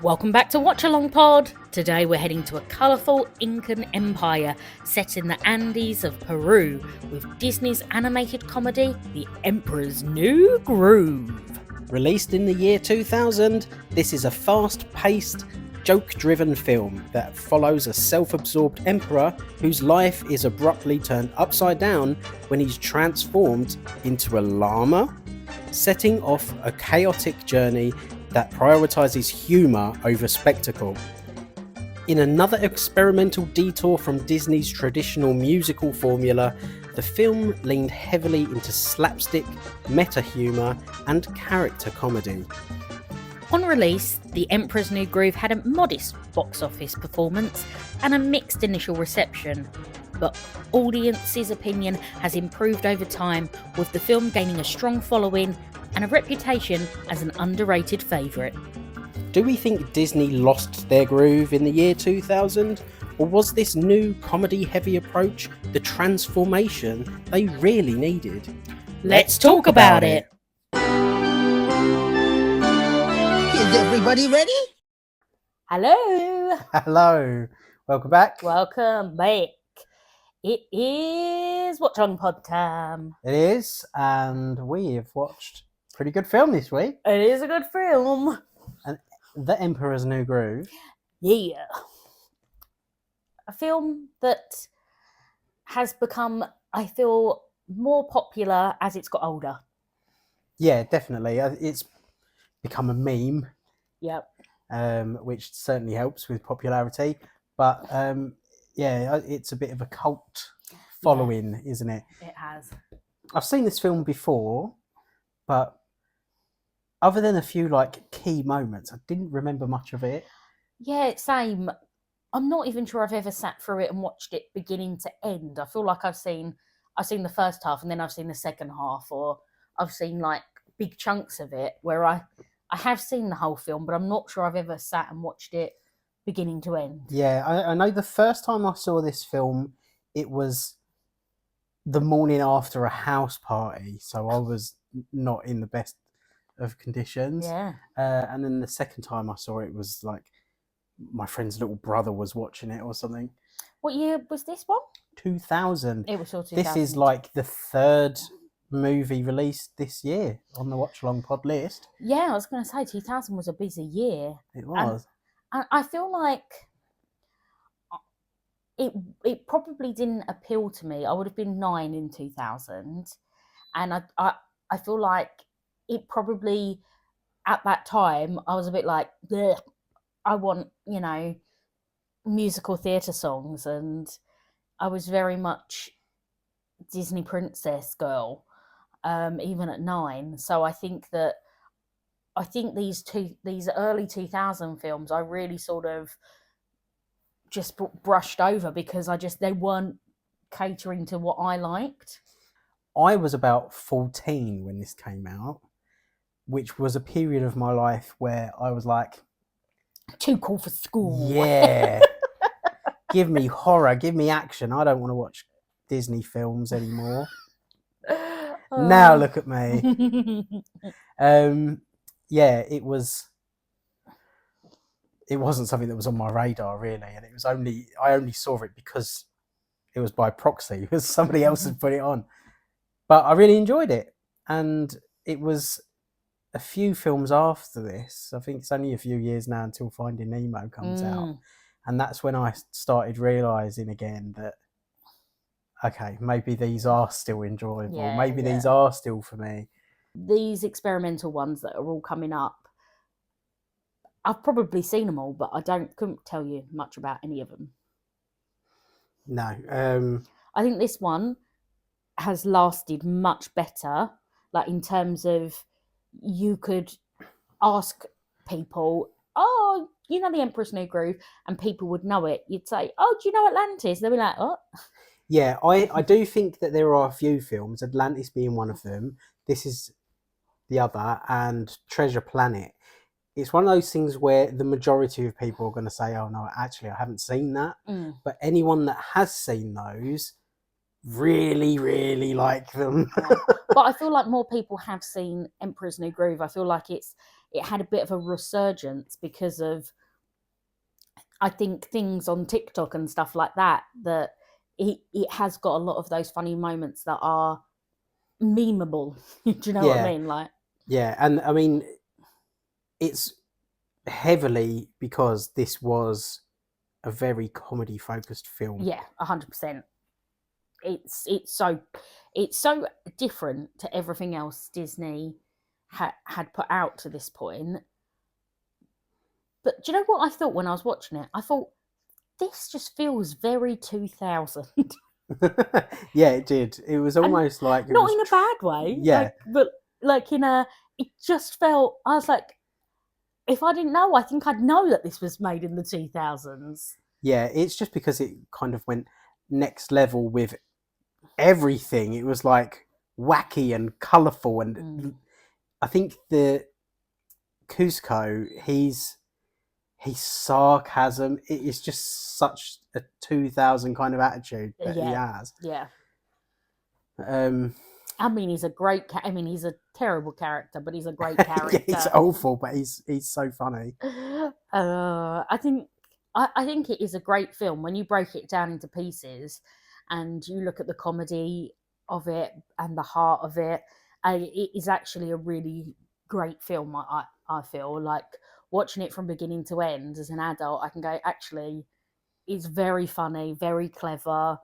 Welcome back to Watch Along Pod. Today we're heading to a colourful Incan empire set in the Andes of Peru with Disney's animated comedy, The Emperor's New Groove. Released in the year 2000, this is a fast-paced, joke-driven film that follows a self-absorbed emperor whose life is abruptly turned upside down when he's transformed into a llama, setting off a chaotic journey that prioritizes humor over spectacle. In another experimental detour from Disney's traditional musical formula, the film leaned heavily into slapstick, meta-humor, and character comedy. On release, The Emperor's New Groove had a modest box office performance and a mixed initial reception, but audiences' opinion has improved over time, with the film gaining a strong following and a reputation as an underrated favourite. Do we think Disney lost their groove in the year 2000? Or was this new comedy-heavy approach the transformation they really needed? Let's talk about it! Is everybody ready? Hello! Hello, welcome back. Welcome back. It is Watch Along Pod time. It is, and we have watched a pretty good film this week. It is a good film. The Emperor's New Groove. Yeah. A film that has become, I feel, more popular as it's got older. Yeah, definitely. It's become a meme, Yep. which certainly helps with popularity. But yeah, it's a bit of a cult following, isn't it? It has. I've seen this film before, but other than a few key moments, I didn't remember much of it. Yeah, same. I'm not even sure I've ever sat through it and watched it beginning to end. I feel like I've seen the first half and then I've seen the second half, or I've seen big chunks of it where I have seen the whole film, but I'm not sure I've ever sat and watched it beginning to end. Yeah, I know the first time I saw this film, it was the morning after a house party, so I was not in the best of conditions. Yeah. And then the second time I saw it was my friend's little brother was watching it or something. What year was this one? 2000. It was 2000. This is the third movie released this year on the Watch Along Pod list. Yeah, I was going to say 2000 was a busy year. It was. And I feel like it probably didn't appeal to me. I would have been 9 in 2000, and I feel like it probably at that time I was a bit like, bleh, I want musical theatre songs, and I was very much Disney princess girl, even at 9. So I think these early 2000 films I really sort of just brushed over because they weren't catering to what I liked. I was about 14 when this came out, which was a period of my life where I was like, too cool for school. yeah, give me horror, give me action. I don't want to watch Disney films anymore. Now look at me. Yeah, it wasn't something that was on my radar really, and I only saw it because it was by proxy, because somebody else had put it on. But I really enjoyed it, and it was a few films after this. I think it's only a few years now until Finding Nemo comes out, and that's when I started realising again that okay, maybe these are still enjoyable. Yeah, maybe these are still for me. These experimental ones that are all coming up, I've probably seen them all, but I couldn't tell you much about any of them. No. I think this one has lasted much better, in terms of you could ask people, oh, you know The Emperor's New Groove, and people would know it. You'd say, oh, do you know Atlantis? They'd be like, what? Yeah, I do think that there are a few films, Atlantis being one of them, this is the other, and Treasure Planet. It's one of those things where the majority of people are going to say, oh no, actually I haven't seen that. But anyone that has seen those really, really like them. But I feel like more people have seen Emperor's New Groove. I feel like it's it had a bit of a resurgence because of, I think, things on TikTok and stuff like that, that it has got a lot of those funny moments that are memeable. Do you know what I Yeah. mean? Like, Yeah, and I mean, it's heavily because this was a very comedy focused film. yeah, 100%. It's so different to everything else Disney had put out to this point. But do you know what I thought when I was watching it? I thought, this just feels very 2000. Yeah, it did. It was almost like it Not was in a bad way. yeah. But like in a, it just felt, I was like, if I didn't know, I think I'd know that this was made in the 2000s. Yeah, it's just because it kind of went next level with everything. It was like wacky and colourful, and I think the Cusco, his sarcasm, it is just such a 2000 kind of attitude that he has. Yeah. Um, I mean, he's a great. I mean, he's a terrible character, but he's a great character. yeah, he's awful, but he's so funny. I think it is a great film when you break it down into pieces, and you look at the comedy of it and the heart of it. It is actually a really great film. I feel like watching it from beginning to end as an adult, I can go, actually, it's very funny, very clever.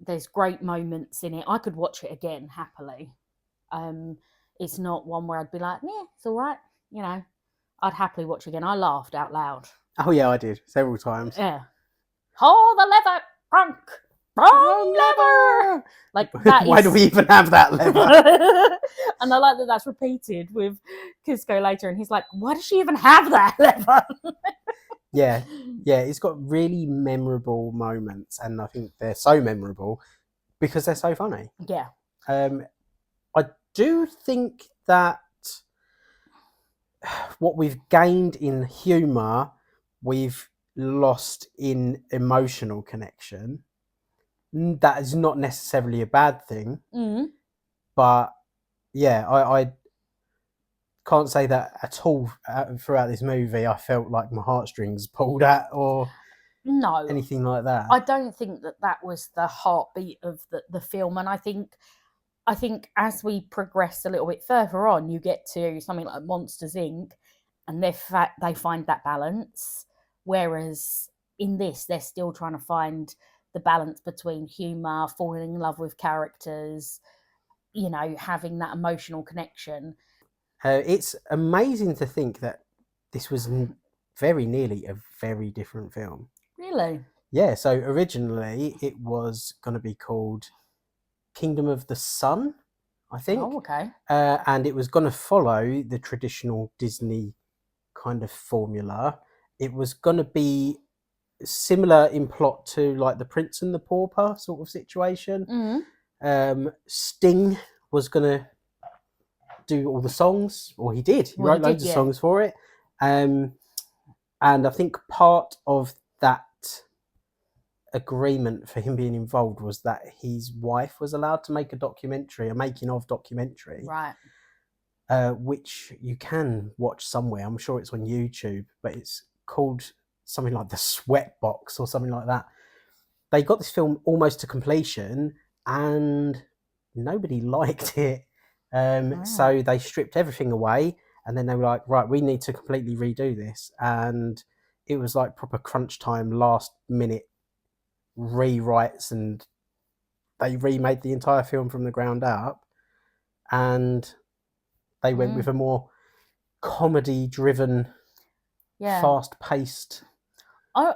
There's great moments in it. I could watch it again happily. It's not one where I'd be like, yeah, it's all right. You know, I'd happily watch again. I laughed out loud. Oh yeah, I did several times. Yeah. Hold the lever, crunk. Wrong lever. Like that. Why do we even have that lever? And I like that that's repeated with Cusco later, and he's like, "Why does she even have that lever?" Yeah, it's got really memorable moments, and I think they're so memorable because they're so funny. Yeah. I do think that what we've gained in humour, we've lost in emotional connection. That is not necessarily a bad thing, but yeah, I can't say that at all throughout this movie. I felt like my heartstrings pulled at or no anything like that. I don't think that was the heartbeat of the film, and I think as we progress a little bit further on, you get to something like Monsters Inc., and they find that balance, whereas in this they're still trying to find the balance between humour, falling in love with characters, you know, having that emotional connection. It's amazing to think that this was very nearly a very different film. Really? Yeah, so originally it was going to be called Kingdom of the Sun, I think. Oh, okay. And it was going to follow the traditional Disney kind of formula. It was going to be similar in plot to like The Prince and the Pauper sort of situation. Sting was going to do all the songs, or he did. He wrote loads of songs for it. And I think part of that agreement for him being involved was that his wife was allowed to make a making of documentary, right? Which you can watch somewhere. I'm sure it's on YouTube, but it's called something like The Sweat Box or something like that. They got this film almost to completion and nobody liked it. So they stripped everything away, and then they were like, right, we need to completely redo this. And it was like proper crunch time, last minute rewrites, and they remade the entire film from the ground up, and they went with a more comedy driven, fast paced. I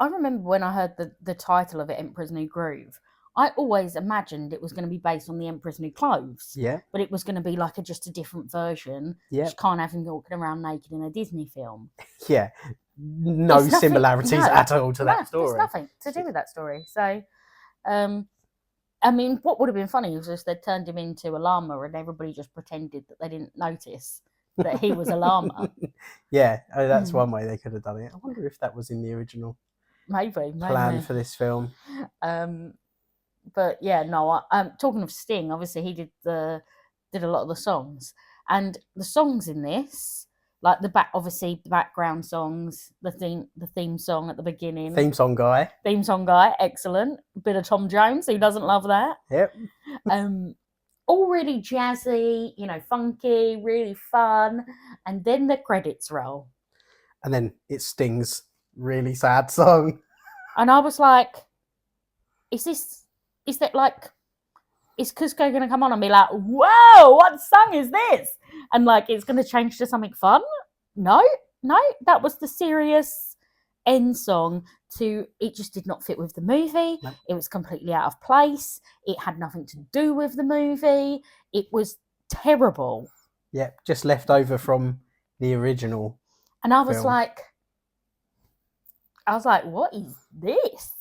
remember when I heard the title of it, Emperor's New Groove, I always imagined it was going to be based on The Emperor's New Clothes. Yeah. But it was going to be like just a different version. Yeah. You can't have him walking around naked in a Disney film. Yeah. No similarities at all to that story. There's nothing to do with that story. So, I mean, what would have been funny was if they'd turned him into a llama and everybody just pretended that they didn't notice that he was a llama. Yeah, that's one way they could have done it. I wonder if that was in the original plan for this film. But yeah, no. Talking of Sting, obviously he did a lot of the songs. And the songs in this, like obviously the background songs, the theme song at the beginning, Theme song guy. Excellent. Bit of Tom Jones, who doesn't love that? Yep. All really jazzy, funky, really fun, and then the credits roll, and then it Sting's really sad song, and I was like, is Kuzco going to come on and be like, whoa, what song is this? And like, it's going to change to something fun? No, that was the serious end song to, it just did not fit with the movie. No. It was completely out of place. It had nothing to do with the movie. It was terrible. Yeah, just left over from the original. And I was film. like, what is this?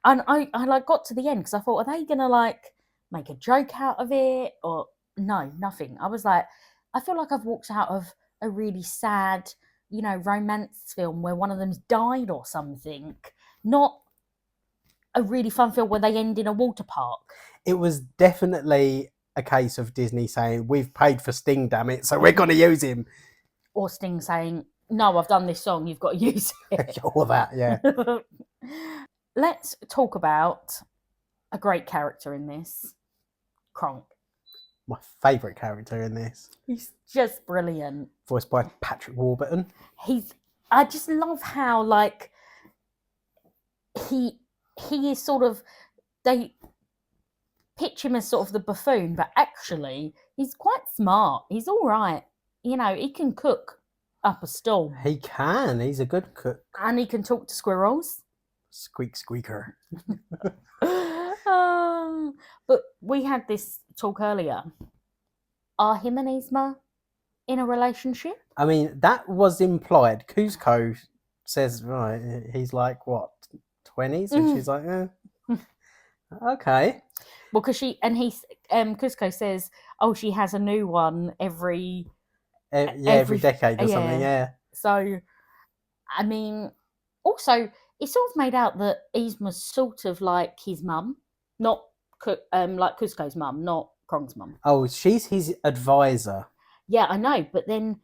And I like got to the end because I thought, are they going to like make a joke out of it? Or no, nothing. I was like, I feel like I've walked out of a really sad, romance film where one of them's died or something. Not a really fun film where they end in a water park. It was definitely a case of Disney saying, we've paid for Sting, damn it, so we're going to use him. Or Sting saying, no, I've done this song, you've got to use it. All that, yeah. Let's talk about a great character in this, Kronk. My favourite character in this. He's just brilliant. Voiced by Patrick Warburton. I just love how, like, he is sort of, they pitch him as sort of the buffoon, but actually he's quite smart. He's all right. He can cook up a storm. He can. He's a good cook. And he can talk to squirrels. Squeak squeaker. But we had this talk earlier. Are him and Yzma in a relationship? I mean, that was implied. Kuzco says, right, he's like, what, 20s? And she's like, okay. Well, because Kuzco says, oh, she has a new one every decade or something, yeah. So, I mean, also, it's sort of made out that Yzma's sort of like his mum, not like Kuzco's mum, not Kronk's mum. Oh, she's his advisor. Yeah, I know, but then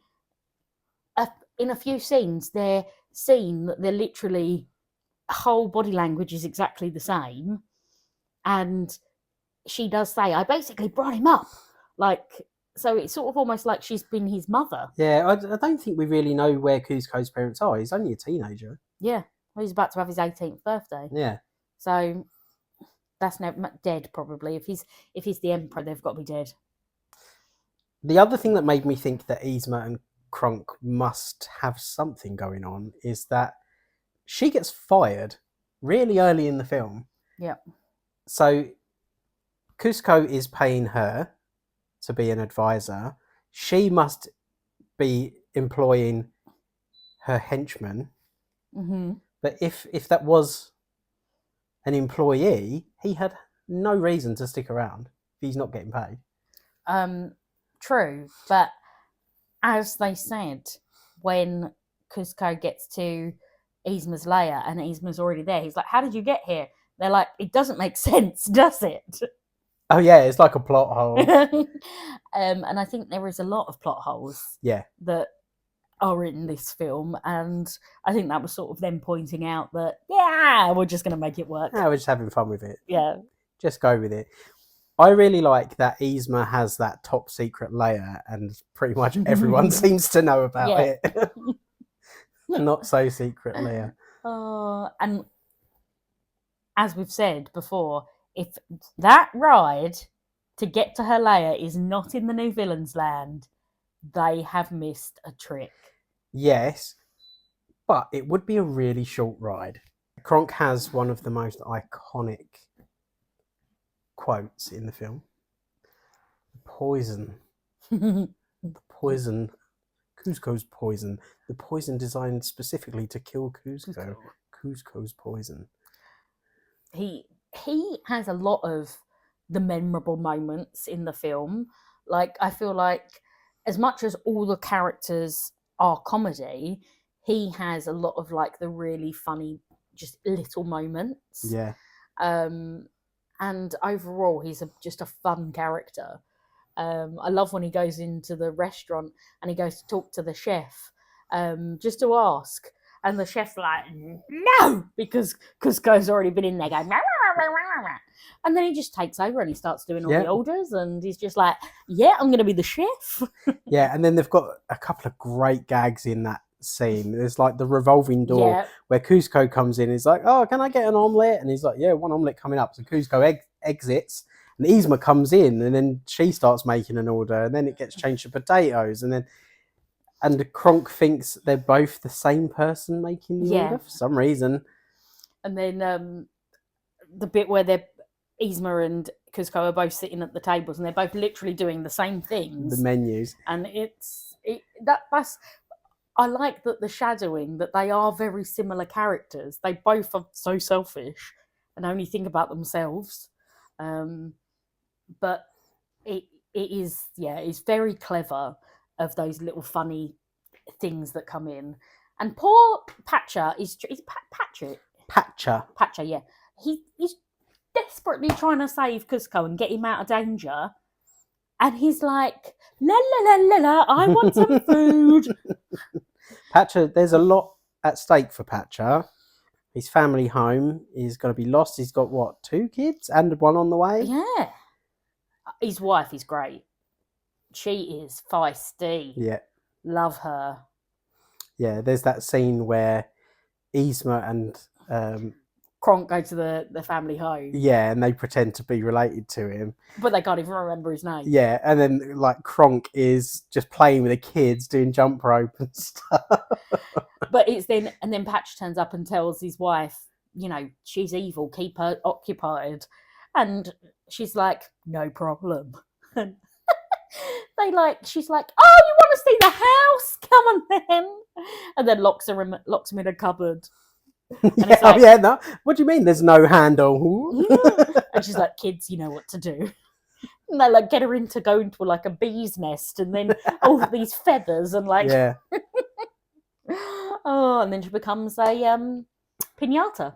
in a few scenes, they're seen that they're literally whole body language is exactly the same, and she does say, "I basically brought him up," like. So it's sort of almost like she's been his mother. Yeah, I don't think we really know where Kuzco's parents are. He's only a teenager. Yeah, well, he's about to have his 18th birthday. Yeah. So that's dead probably. If he's the emperor, they've got to be dead. The other thing that made me think that Yzma and Kronk must have something going on is that she gets fired really early in the film. Yeah. So Kuzco is paying her to be an advisor. She must be employing her henchman. Mm-hmm. But if that was an employee, he had no reason to stick around if he's not getting paid. True, but as they said, when Kuzco gets to Yzma's lair and Yzma's already there, he's like, how did you get here? They're like, it doesn't make sense, does it? Oh yeah, it's like a plot hole. And I think there is a lot of plot holes that are in this film, and I think that was sort of them pointing out that, yeah, we're just going to make it work. Yeah, we're just having fun with it. Yeah. Just go with it. I really like that Yzma has that top secret layer and pretty much everyone seems to know about it. Not so secret layer. And as we've said before, if that ride to get to her lair is not in the New Villains Land, they have missed a trick. Yes, but it would be a really short ride. Kronk has one of the most iconic quotes in the film. Poison. The poison. Kuzco's poison. The poison designed specifically to kill Kuzco. Kuzco's poison. He has a lot of the memorable moments in the film. Like, I feel like as much as all the characters are comedy, he has a lot of like the really funny, just little moments. Yeah. And overall, he's just a fun character. I love when he goes into the restaurant and he goes to talk to the chef, just to ask, and the chef's like, no, because Cusco's already been in there going, "Rah, rah, rah, rah, rah." And then he just takes over and he starts doing all Yeah. the orders, and he's just like, yeah, I'm going to be the chef. Yeah, and then they've got a couple of great gags in that scene. There's like the revolving door Yeah, where Cusco comes in. He's like, "Oh, can I get an omelette?" And he's like, "Yeah, one omelette coming up." So Cusco exits, and Yzma comes in, and then she starts making an order, and then it gets changed to potatoes, and Kronk thinks they're both the same person making the Yeah. order for some reason. and then the bit where Yzma and Cusco are both sitting at the tables, and they're both literally doing the same things. The menus. And that's I like that the shadowing, that they are very similar characters. They both are so selfish and only think about themselves. But it's very clever of those little funny things that come in. And poor Patcher is Patrick. Patcher. Yeah. He's desperately trying to save Cusco and get him out of danger. And he's like, la la la la la, I want some food. Patcher, there's a lot at stake for Patcher. His family home is going to be lost. He's got, what, 2 kids and one on the way? Yeah. His wife is great. She is feisty. Yeah. Love her. Yeah, there's that scene where Yzma and Kronk go to the family home, yeah, and they pretend to be related to him. but they can't even remember his name. Yeah, and then like Kronk is just playing with the kids, doing jump rope and stuff. But it's then Patch turns up and tells his wife, she's evil, keep her occupied. And she's like, no problem. And she's like, oh, you want to see the house? Come on then. And then locks him in a cupboard. Yeah, like- yeah, no. What do you mean? There's no handle. And she's like, kids, you know what to do. And they get her in to go into a bee's nest, and then all of these feathers and Yeah, oh, and then she becomes a piñata.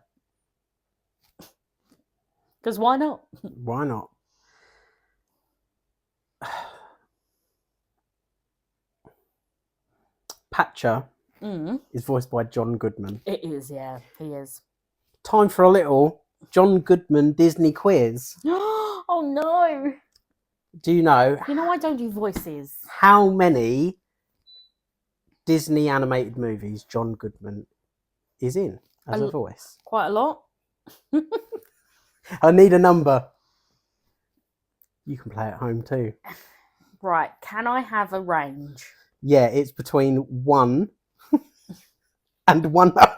Because why not? why not? Patcher is voiced by John Goodman. It is, yeah, he is. Time for a little John Goodman Disney quiz. Oh no! Do you know I don't do voices. how many Disney animated movies John Goodman is in as a voice? Quite a lot. I need a number. You can play at home too. Right, can I have a range? Yeah, it's between 1 and 100.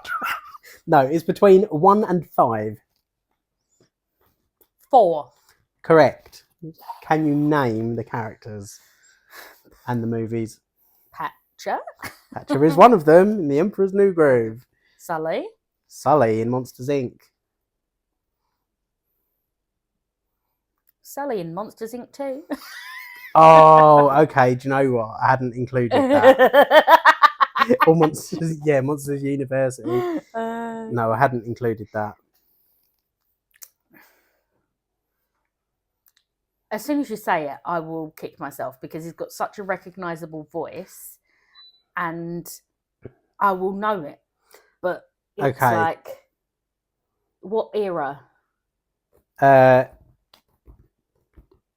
No, it's between 1 and 5. 4. Correct. Can you name the characters and the movies? Patcher, Patcher is one of them in The Emperor's New Groove. Sully, Sully in Monsters, Inc. Sully in Monsters Inc. 2. Oh, okay. Do you know what? I hadn't included that. Or Monsters University. No, I hadn't included that. As soon as you say it, I will kick myself because he's got such a recognisable voice, and I will know it. But it's Okay. what era?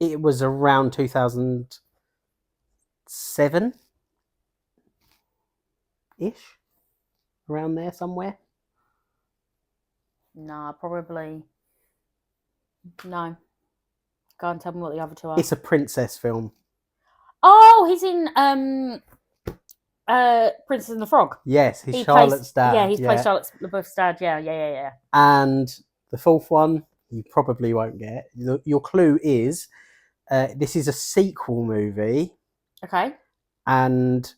It was around 2007 ish, around there somewhere. No, probably. No. Go and tell me what the other two are. It's a princess film. Oh, he's in Princess and the Frog. Yes, he's He Charlotte's plays, dad. Yeah, he's played Charlotte's LaBeouf's dad. Yeah. And the fourth one, you probably won't get. Your clue is this is a sequel movie, Okay. and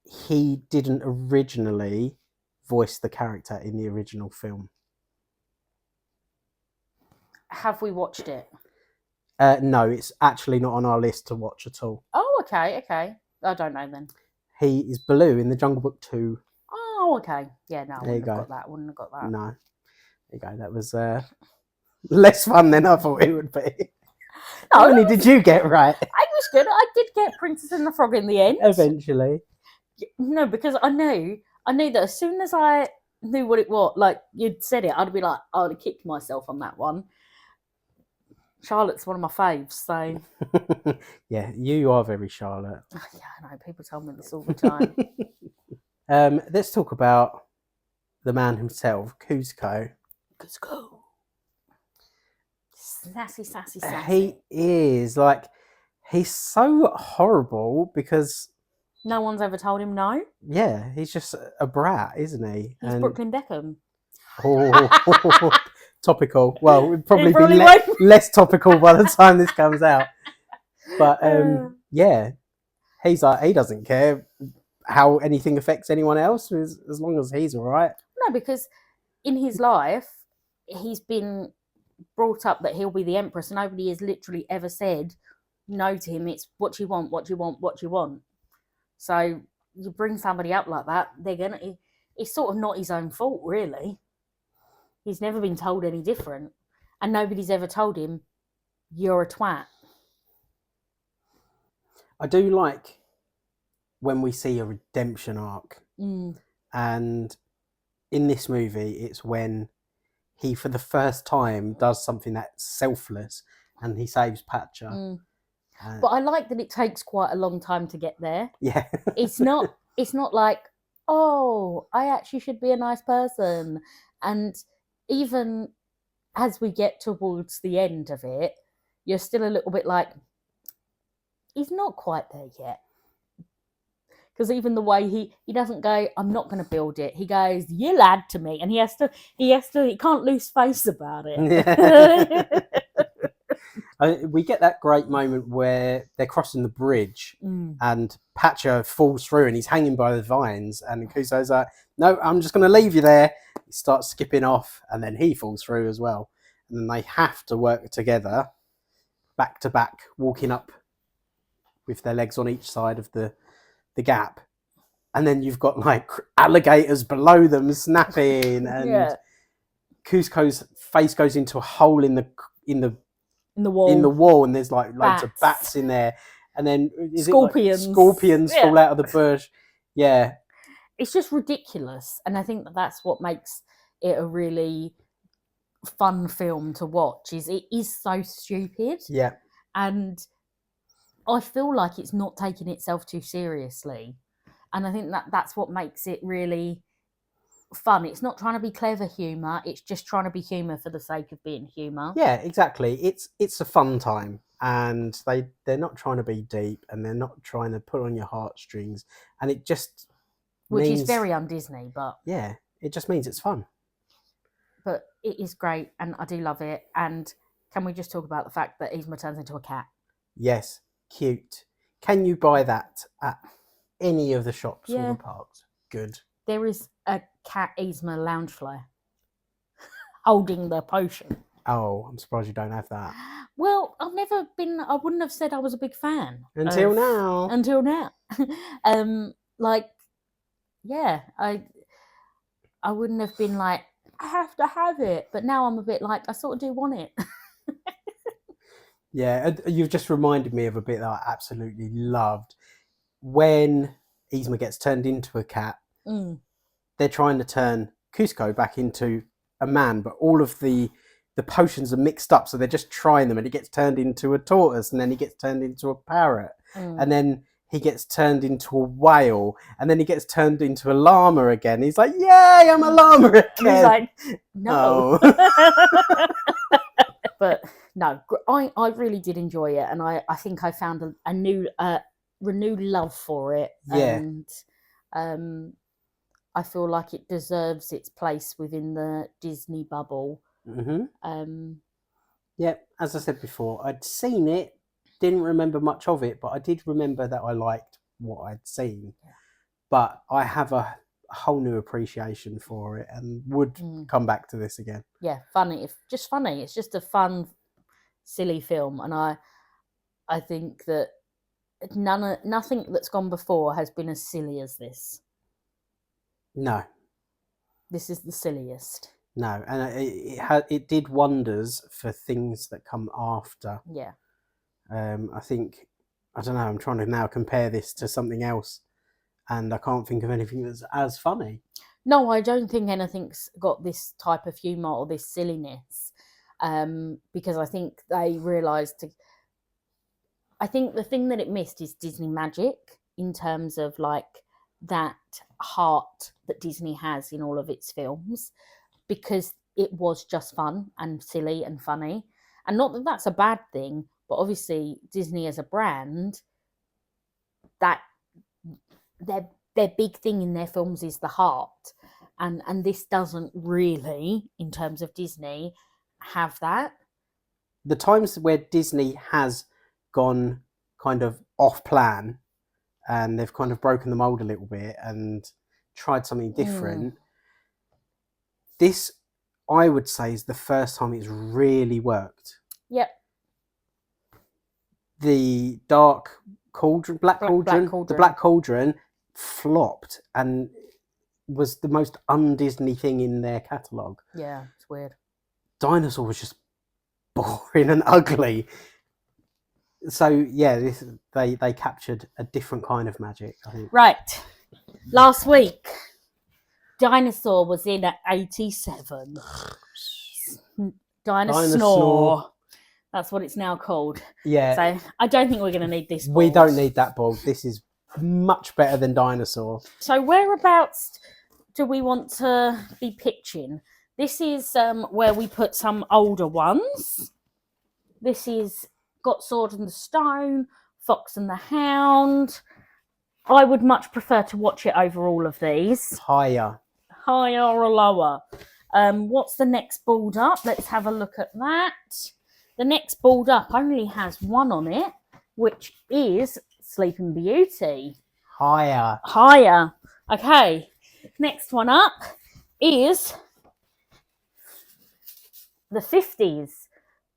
he didn't originally voice the character in the original film. Have we watched it? No, it's actually not on our list to watch at all. Oh, okay. I don't know then. He is Baloo in The Jungle Book 2. Oh, okay. Yeah, no, I There you wouldn't have got that. No. There you go. That was less fun than I thought it would be. How many did you get right? I was good. I did get Princess and the Frog in the end. Eventually. No, because I knew that as soon as I knew what it was, like you'd said it, I'd be like, I would have kicked myself on that one. Charlotte's one of my faves, so Yeah, you are very Charlotte. yeah, I know. People tell me this all the time. Let's talk about the man himself, Kuzco. Let's go. Sassy. He is like, he's so horrible because No one's ever told him no. yeah, he's just a brat, isn't he? He's Brooklyn Beckham. Oh, topical. Well, it'd probably probably be won't. less topical by the time this comes out. But yeah, he's like, he doesn't care how anything affects anyone else as long as he's all right. No, because in his life, he's been brought up that he'll be the empress. Nobody has literally ever said no to him. It's what you want, what you want, what you want. So you bring somebody up like that, it's sort of not his own fault, really. He's never been told any different. And nobody's ever told him, you're a twat. I do like when we see a redemption arc. Mm. And in this movie, it's when he, for the first time, does something that's selfless and he saves Pacha. Mm. But I like that it takes quite a long time to get there. Yeah. It's not like, oh, I actually should be a nice person. And even as we get towards the end of it, you're still a little bit like, he's not quite there yet. Because even the way he doesn't go, I'm not going to build it. He goes, you lied to me. And he can't lose face about it. Yeah. We get that great moment where they're crossing the bridge and Pacha falls through and he's hanging by the vines and Kuzco's like, no, I'm just going to leave you there. He starts skipping off and then he falls through as well. And then they have to work together, back to back, walking up with their legs on each side of the gap. And then you've got like alligators below them snapping and Kuzco's face goes into a hole in the wall and there's like loads of bats in there, and then scorpions fall out of the bush. Yeah, it's just ridiculous, and I think that's what makes it a really fun film to watch. Is it is so stupid, and I feel like it's not taking itself too seriously, and I think that's what makes it really fun. It's not trying to be clever humor, it's just trying to be humor for the sake of being humor. Yeah, exactly. It's a fun time, and they're not trying to be deep and they're not trying to put on your heartstrings, and it just is very un-Disney, but yeah, it just means it's fun. But it is great and I do love it. And can we just talk about the fact that Yzma turns into a cat? Yes, cute. Can you buy that at any of the shops or the parks? Good. There is a cat Yzma loungefly holding the potion. Oh, I'm surprised you don't have that. Well, I wouldn't have said I was a big fan. Until now. I wouldn't have been like, I have to have it. But now I'm a bit like, I sort of do want it. Yeah, you've just reminded me of a bit that I absolutely loved. When Yzma gets turned into a cat, they're trying to turn Kuzco back into a man, but all of the potions are mixed up, so they're just trying them, and he gets turned into a tortoise, and then he gets turned into a parrot, and then he gets turned into a whale, and then he gets turned into a llama again. He's like, yay, I'm a llama again. He's like, no. But no, I really did enjoy it, and I think I found a new renewed love for it. Yeah. And I feel like it deserves its place within the Disney bubble. Yeah, as I said before, I'd seen it, didn't remember much of it, but I did remember that I liked what I'd seen. But I have a whole new appreciation for it and would come back to this again. Yeah, funny. Just funny. It's just a fun, silly film, and I think that nothing that's gone before has been as silly as this. No. This is the silliest. No, and it did wonders for things that come after. Yeah. I think, I don't know, I'm trying to now compare this to something else, and I can't think of anything that's as funny. No, I don't think anything's got this type of humour or this silliness, because I think they realised I think the thing that it missed is Disney magic, in terms of like that heart that Disney has in all of its films, because it was just fun and silly and funny. And not that that's a bad thing, but obviously Disney as a brand, that their big thing in their films is the heart. And this doesn't really, in terms of Disney, have that. The times where Disney has gone kind of off plan and they've kind of broken the mold a little bit and tried something different, this, I would say, is the first time it's really worked. Yep. The Dark Cauldron, Black Cauldron, Cauldron. the Black Cauldron flopped and was the most un-Disney thing in their catalogue. Yeah, it's weird. Dinosaur was just boring and ugly. So yeah, they captured a different kind of magic, I think. Right. Last week, Dinosaur was in at 87. Dinosaur. That's what it's now called. Yeah. So I don't think we're going to need this board. We don't need that board. This is much better than Dinosaur. So whereabouts do we want to be pitching? This is where we put some older ones. This is Got Sword in the Stone, Fox and the Hound. I would much prefer to watch it over all of these. Higher or lower. What's the next board up? Let's have a look at that. The next board up only has one on it, which is Sleeping Beauty. Higher. Okay. Next one up is the 50s.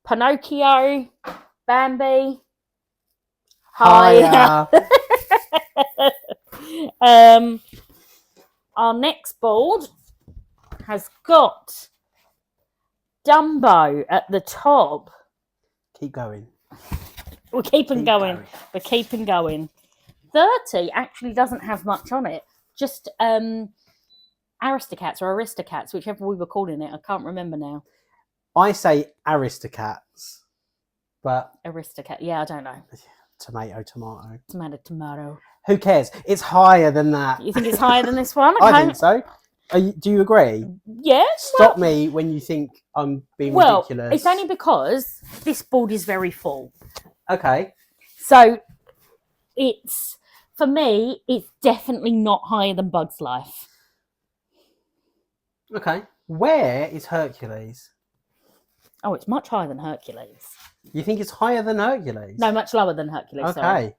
Pinocchio, Bambi. Higher. Our next board has got Dumbo at the top. Keep going. We're keeping going. We're keeping going. 30 actually doesn't have much on it. Just Aristocats or Aristocats, whichever we were calling it. I can't remember now. I say Aristocats, but Aristocat. Yeah, I don't know. Tomato. Tomato. Who cares? It's higher than that. You think it's higher than this one? Okay. I think so. Do you agree? Yeah. Stop me when you think I'm being ridiculous. It's only because this board is very full. Okay. So it's, for me, it's definitely not higher than Bug's Life. Okay. Where is Hercules? Oh, it's much higher than Hercules. You think it's higher than Hercules? No, much lower than Hercules. Okay. Sorry.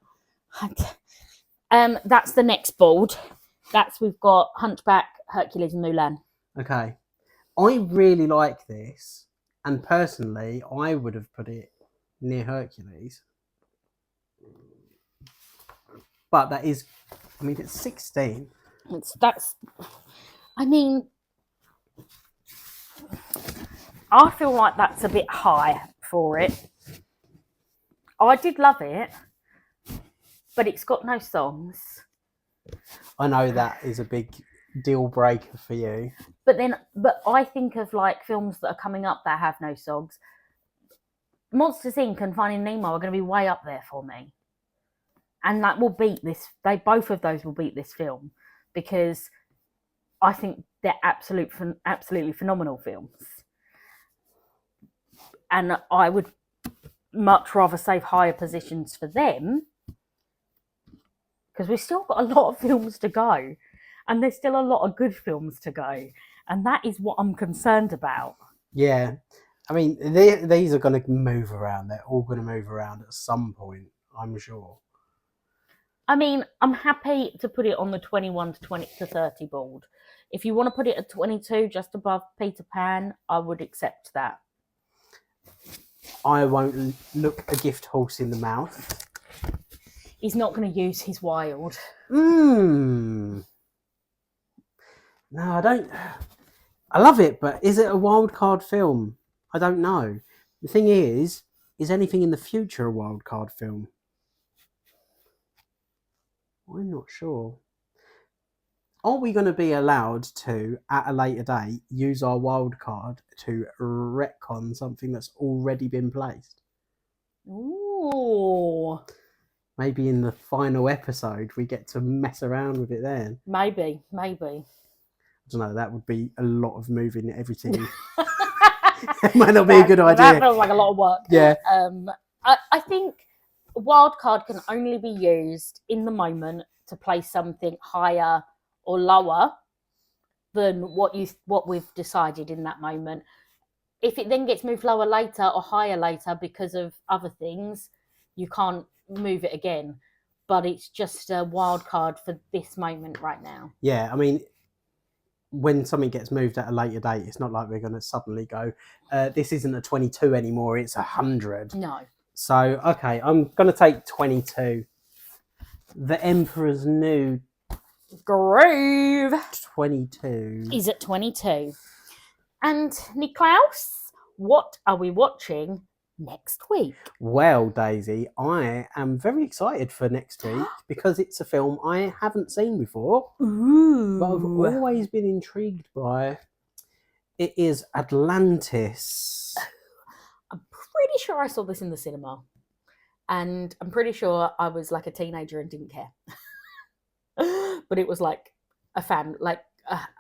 That's the next board. We've got Hunchback, Hercules, and Mulan. Okay. I really like this, and personally, I would have put it near Hercules. But that is, I mean, it's 16. I feel like that's a bit high for it. I did love it, but it's got no songs. I know that is a big deal breaker for you. But I think of like films that are coming up that have no songs. Monsters Inc. and Finding Nemo are going to be way up there for me. And that will beat this. Both of those will beat this film, because I think they're absolutely phenomenal films. And I would much rather save higher positions for them, because we've still got a lot of films to go, and there's still a lot of good films to go, and that is what I'm concerned about. Yeah. I mean, these are going to move around. They're all going to move around at some point, I'm sure. I mean, I'm happy to put it on the 21 to 30 board. If you want to put it at 22, just above Peter Pan, I would accept that. I won't look a gift horse in the mouth. He's not going to use his wild. No, I don't. I love it, but is it a wild card film? I don't know. The thing is, Is anything in the future a wild card film? I'm not sure. Are we going to be allowed to, at a later date, use our wild card to retcon something that's already been placed? Ooh, Maybe in the final episode we get to mess around with it then. maybe. I don't know, that would be a lot of moving everything. It might not be a good That idea. feels like a lot of work. Yeah. I think a wild card can only be used in the moment to place something higher or lower than what we've decided in that moment. If it then gets moved lower later or higher later because of other things, you can't move it again. But it's just a wild card for this moment right now. Yeah, I mean, when something gets moved at a later date, it's not like we're going to suddenly go, this isn't a 22 anymore, it's 100. No. So, okay, I'm going to take 22. The Emperor's New Groove 22. is at 22. And Niklaus, what are we watching next week? Well, Daisy, I am very excited for next week because it's a film I haven't seen before, Ooh. but I've always been intrigued by. It is Atlantis. I'm pretty sure I saw this in the cinema. And I'm pretty sure I was like a teenager and didn't care. But it was like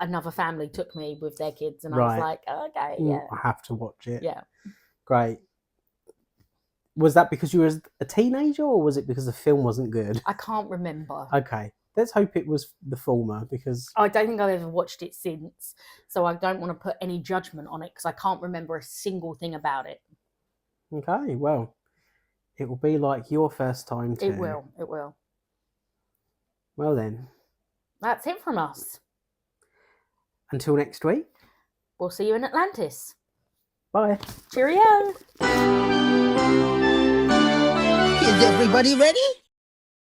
another family took me with their kids, and I was Right. like, okay, yeah. I have to watch it. Yeah. Great. Was that because you were a teenager, or was it because the film wasn't good? I can't remember. Okay, let's hope it was the former, because I don't think I've ever watched it since, so I don't want to put any judgment on it because I can't remember a single thing about it. okay, well, it will be like your first time too. It will. Well then, That's it from us. until next week. We'll see you in Atlantis. Bye. Cheerio. Is everybody ready?